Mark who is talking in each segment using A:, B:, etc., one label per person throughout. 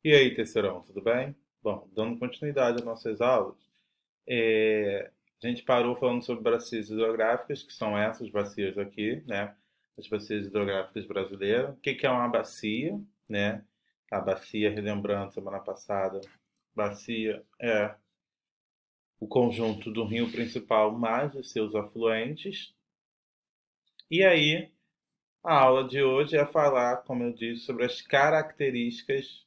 A: E aí, terceirão, tudo bem? Bom, dando continuidade às nossas aulas, a gente parou falando sobre bacias hidrográficas, que são essas bacias aqui, né? As bacias hidrográficas brasileiras. O que que é uma bacia, né? A bacia, relembrando semana passada, bacia é o conjunto do rio principal mais os seus afluentes. E aí, a aula de hoje é falar, como eu disse, sobre as características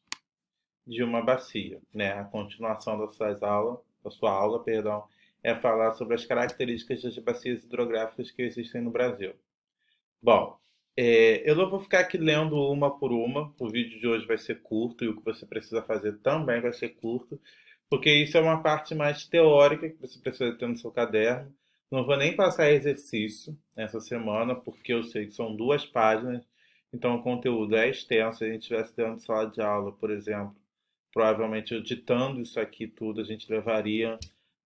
A: de uma bacia, né? A continuação da sua aula, perdão, é falar sobre as características das bacias hidrográficas que existem no Brasil. Bom, eu não vou ficar aqui lendo uma por uma. O vídeo de hoje vai ser curto e o que você precisa fazer também vai ser curto, porque isso é uma parte mais teórica que você precisa ter no seu caderno. Não vou nem passar exercício essa semana, porque eu sei que são 2 páginas, então o conteúdo é extenso. Se a gente estivesse dentro de sala de aula, por exemplo, provavelmente eu ditando isso aqui tudo, a gente levaria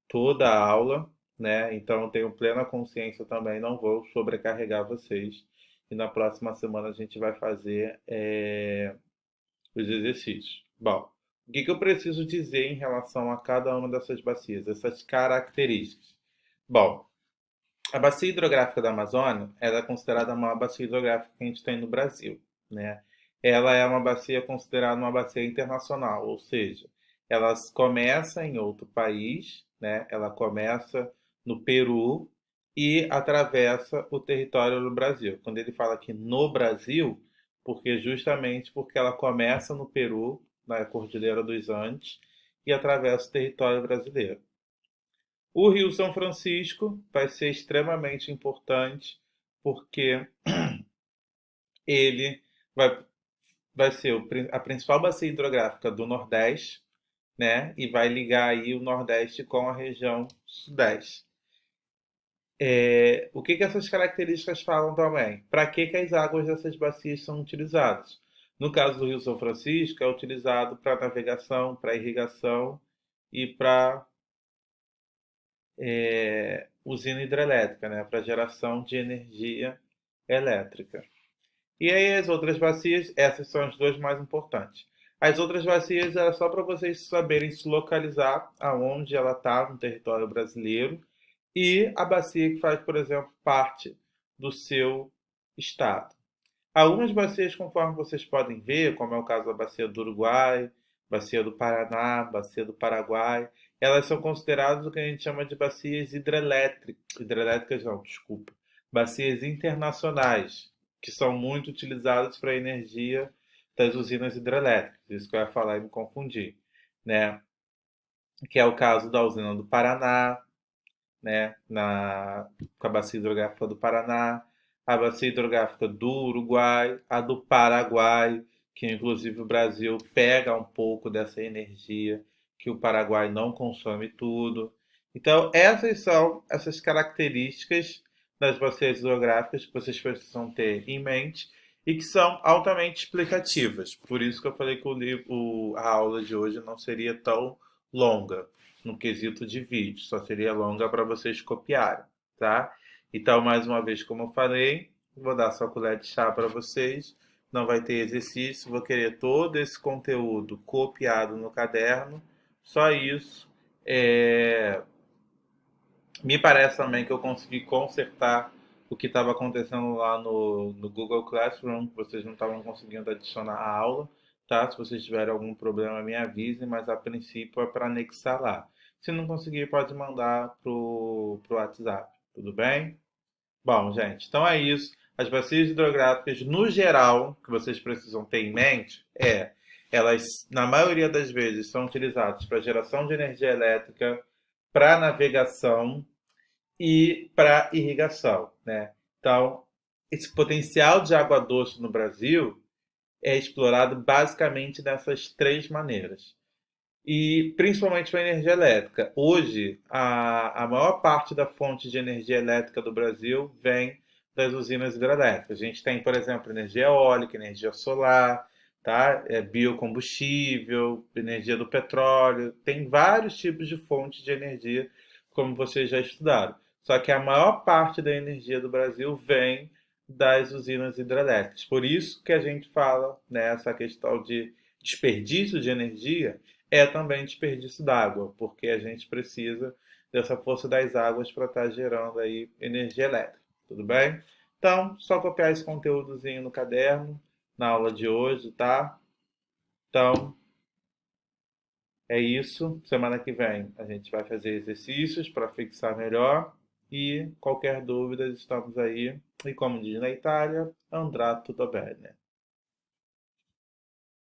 A: toda a aula, né? Então eu tenho plena consciência também, não vou sobrecarregar vocês. E na próxima semana a gente vai fazer os exercícios. Bom, o que que eu preciso dizer em relação a cada uma dessas bacias, essas características? Bom, a bacia hidrográfica da Amazônia ela é considerada a maior bacia hidrográfica que a gente tem no Brasil, né? Ela é uma bacia considerada uma bacia internacional, ou seja, ela começa em outro país, né? Ela começa no Peru e atravessa o território do Brasil. Quando ele fala aqui no Brasil, porque justamente porque ela começa no Peru, na Cordilheira dos Andes, e atravessa o território brasileiro. O Rio São Francisco vai ser extremamente importante porque ele vai, vai ser a principal bacia hidrográfica do Nordeste, né? E vai ligar aí o Nordeste com a região Sudeste. O que que essas características falam também? Para que que as águas dessas bacias são utilizadas? No caso do Rio São Francisco, é utilizado para navegação, para irrigação e para usina hidrelétrica, né, para geração de energia elétrica. E aí as outras bacias, essas são as duas mais importantes. As outras bacias é só para vocês saberem se localizar aonde ela está no território brasileiro e a bacia que faz, por exemplo, parte do seu estado. Algumas bacias, conforme vocês podem ver, como é o caso da bacia do Uruguai, bacia do Paraná, bacia do Paraguai, elas são consideradas o que a gente chama de bacias hidrelétricas, hidrelétricas não, desculpa, bacias internacionais, que são muito utilizadas para a energia das usinas hidrelétricas. Isso que eu ia falar e me confundir, né? Que é o caso da usina do Paraná, né, com a bacia hidrográfica do Paraná, a bacia hidrográfica do Uruguai, a do Paraguai, que inclusive o Brasil pega um pouco dessa energia que o Paraguai não consome tudo. Então, essas são essas características das bacias hidrográficas que vocês precisam ter em mente e que são altamente explicativas. Por isso que eu falei que a aula de hoje não seria tão longa no quesito de vídeo, só seria longa para vocês copiarem, tá? Então, mais uma vez, como eu falei, vou dar só colher de chá para vocês. Não vai ter exercício, vou querer todo esse conteúdo copiado no caderno. Só isso. É, Me parece também que eu consegui consertar o que estava acontecendo lá no Google Classroom, que vocês não estavam conseguindo adicionar a aula, tá? Se vocês tiverem algum problema, me avisem, mas a princípio é para anexar lá. Se não conseguir, pode mandar pro WhatsApp, tudo bem? Bom, gente, então é isso. As bacias hidrográficas, no geral, que vocês precisam ter em mente, elas, na maioria das vezes, são utilizadas para geração de energia elétrica, para navegação, e para irrigação, né? Então, esse potencial de água doce no Brasil é explorado basicamente dessas 3 maneiras. E principalmente para a energia elétrica. Hoje, a maior parte da fonte de energia elétrica do Brasil vem das usinas hidrelétricas. A gente tem, por exemplo, energia eólica, energia solar, tá? Biocombustível, energia do petróleo. Tem vários tipos de fontes de energia, como vocês já estudaram. Só que a maior parte da energia do Brasil vem das usinas hidrelétricas. Por isso que a gente fala nessa questão de desperdício de energia é também desperdício d'água, porque a gente precisa dessa força das águas para estar gerando aí energia elétrica, tudo bem? Então, só copiar esse conteúdozinho no caderno, na aula de hoje, tá? Então, é isso. Semana que vem a gente vai fazer exercícios para fixar melhor e qualquer dúvida estamos aí. E como diz na Itália, andrà tutto bene.